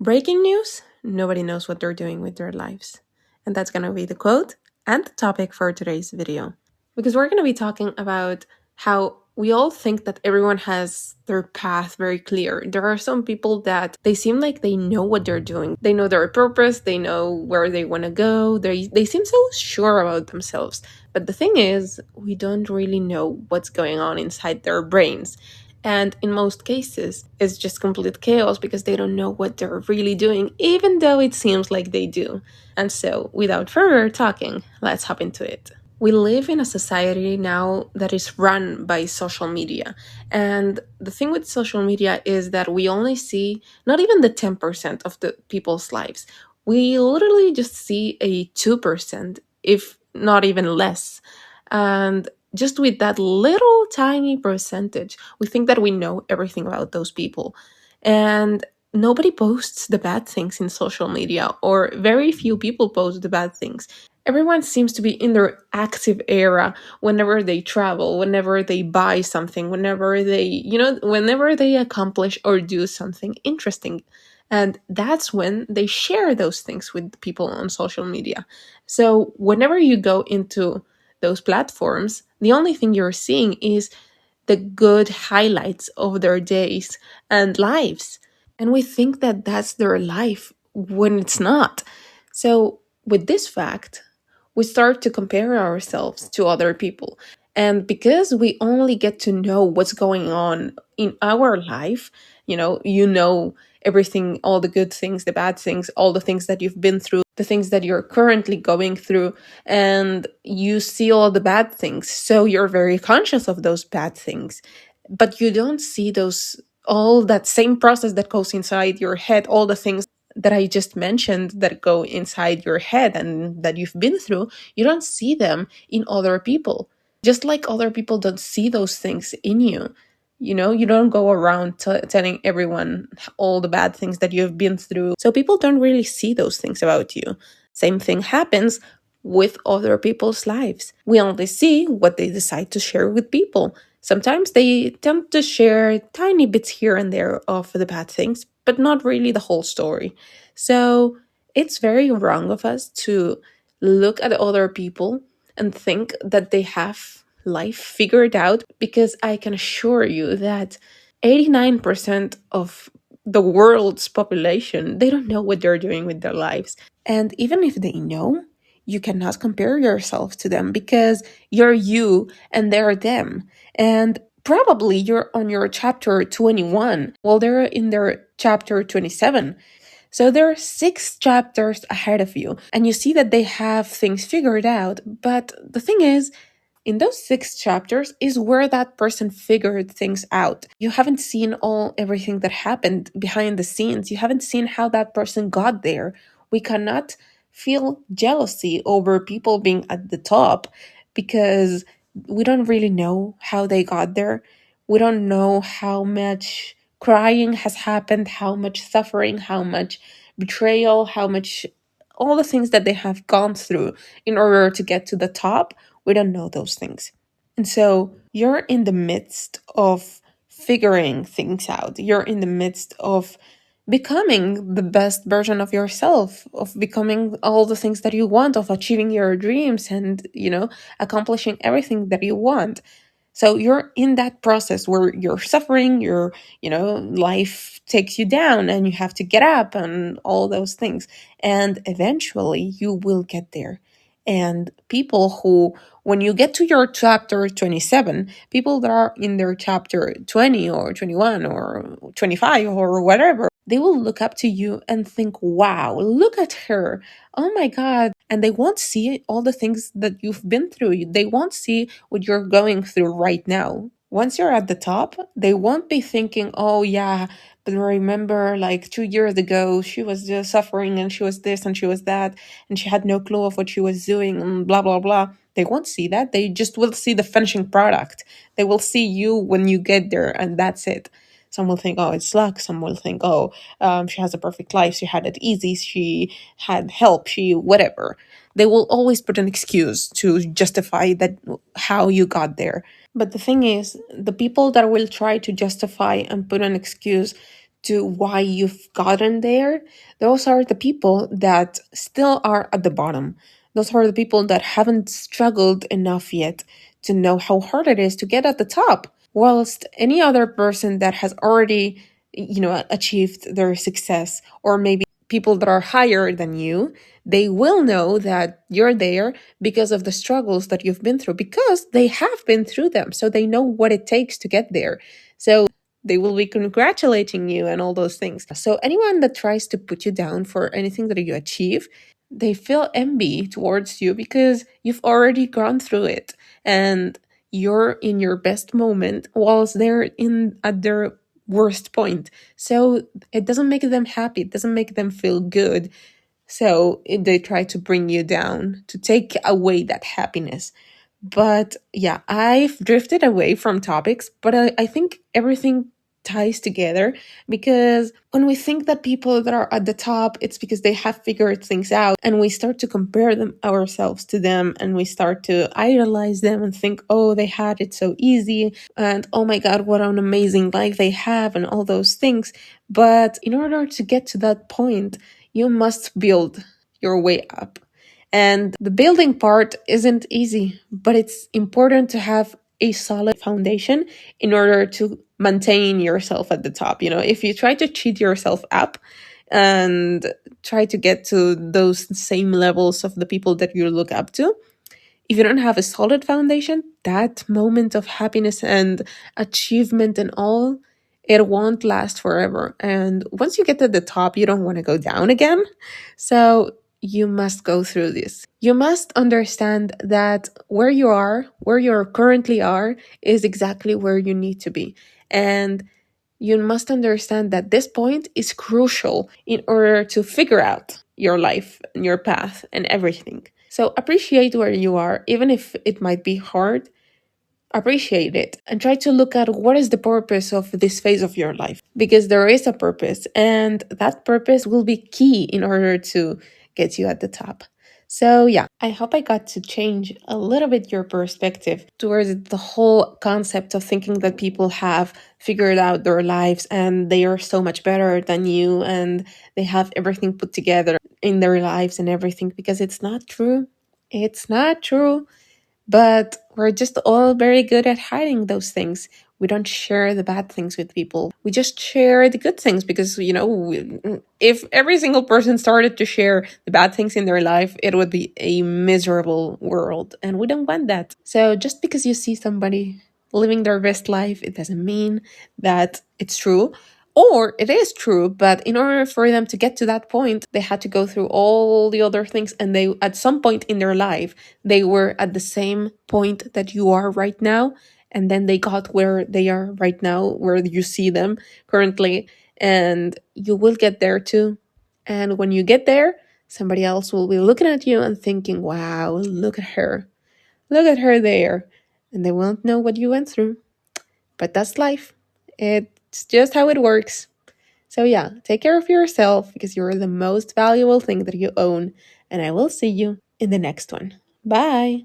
Breaking news, nobody knows what they're doing with their lives. And that's going to be the quote and the topic for today's video. Because we're going to be talking about how we all think that everyone has their path very clear. There are some people that they seem like they know what they're doing. They know their purpose, they know where they want to go. They seem so sure about themselves. But the thing is, we don't really know what's going on inside their brains. And in most cases, it's just complete chaos because they don't know what they're really doing, even though it seems like they do. And so, without further talking, let's hop into it. We live in a society now that is run by social media. And the thing with social media is that we only see not even the 10% of the people's lives. We literally just see a 2%, if not even less. And just with that little tiny percentage, we think that we know everything about those people. And nobody posts the bad things in social media, or very few people post the bad things. Everyone seems to be in their active era whenever they travel, whenever they buy something, whenever they accomplish or do something interesting. And that's when they share those things with people on social media. So whenever you go into those platforms, the only thing you're seeing is the good highlights of their days and lives. And we think that that's their life when it's not. So, with this fact, we start to compare ourselves to other people. And because we only get to know what's going on in our life, you know everything, all the good things, the bad things, all the things that you've been through, the things that you're currently going through, and you see all the bad things. So you're very conscious of those bad things, but you don't see all that same process that goes inside your head, all the things that I just mentioned that go inside your head and that you've been through. You don't see them in other people. Just like other people don't see those things in you. You don't go around telling everyone all the bad things that you've been through. So people don't really see those things about you. Same thing happens with other people's lives. We only see what they decide to share with people. Sometimes they tend to share tiny bits here and there of the bad things, but not really the whole story. So it's very wrong of us to look at other people and think that they have life figured out, because I can assure you that 89% of the world's population, they don't know what they're doing with their lives. And even if they know, you cannot compare yourself to them because you're you and they're them. And probably you're on your chapter 21 while they're in their chapter 27. So there are 6 chapters ahead of you, and you see that they have things figured out. But the thing is, in those 6 chapters is where that person figured things out. You haven't seen everything that happened behind the scenes. You haven't seen how that person got there. We cannot feel jealousy over people being at the top because we don't really know how they got there. We don't know how much crying has happened, how much suffering, how much betrayal, how much all the things that they have gone through in order to get to the top. We don't know those things. And so you're in the midst of figuring things out. You're in the midst of becoming the best version of yourself, of becoming all the things that you want, of achieving your dreams and, accomplishing everything that you want. So you're in that process where you're suffering, life takes you down and you have to get up and all those things. And eventually you will get there. And people who, when you get to your chapter 27, people that are in their chapter 20 or 21 or 25 or whatever, they will look up to you and think, wow, look at her. Oh my God. And they won't see all the things that you've been through. They won't see what you're going through right now. Once you're at the top, they won't be thinking, oh yeah, but remember like 2 years ago, she was just suffering and she was this and she was that, and she had no clue of what she was doing and blah, blah, blah. They won't see that. They just will see the finishing product. They will see you when you get there, and that's it. Some will think, oh, it's luck. Some will think, oh, she has a perfect life. She had it easy. She had help. She whatever. They will always put an excuse to justify that how you got there. But the thing is, the people that will try to justify and put an excuse to why you've gotten there, those are the people that still are at the bottom. Those are the people that haven't struggled enough yet to know how hard it is to get at the top. Whilst any other person that has already, achieved their success, or maybe people that are higher than you, they will know that you're there because of the struggles that you've been through, because they have been through them. So they know what it takes to get there. So they will be congratulating you and all those things. So anyone that tries to put you down for anything that you achieve, they feel envy towards you because you've already gone through it and you're in your best moment whilst they're in at their worst point. So it doesn't make them happy. It doesn't make them feel good. So they try to bring you down to take away that happiness. But yeah, I've drifted away from topics, but I think everything ties together, because when we think that people that are at the top, it's because they have figured things out, and we start to compare them ourselves to them, and we start to idolize them and think, oh, they had it so easy, and oh my god, what an amazing life they have, and all those things. But in order to get to that point, you must build your way up. And the building part isn't easy, but it's important to have a solid foundation in order to maintain yourself at the top. If you try to cheat yourself up and try to get to those same levels of the people that you look up to, if you don't have a solid foundation, that moment of happiness and achievement and all, it won't last forever. And once you get to the top, you don't want to go down again. So you must go through this. You must understand that where you currently are, is exactly where you need to be. And you must understand that this point is crucial in order to figure out your life and your path and everything. So appreciate where you are, even if it might be hard. Appreciate it and try to look at what is the purpose of this phase of your life, because there is a purpose, and that purpose will be key in order to get you at the top. So yeah, I hope I got to change a little bit your perspective towards the whole concept of thinking that people have figured out their lives and they are so much better than you and they have everything put together in their lives and everything, because it's not true. It's not true. But we're just all very good at hiding those things. We don't share the bad things with people. We just share the good things because, if every single person started to share the bad things in their life, it would be a miserable world. And we don't want that. So just because you see somebody living their best life, it doesn't mean that it's true. Or it is true, but in order for them to get to that point, they had to go through all the other things. And they, at some point in their life, they were at the same point that you are right now. And then they got where they are right now, where you see them currently. And you will get there too. And when you get there, somebody else will be looking at you and thinking, wow, look at her. Look at her there. And they won't know what you went through. But that's life. It's just how it works. So yeah, take care of yourself, because you're the most valuable thing that you own. And I will see you in the next one. Bye.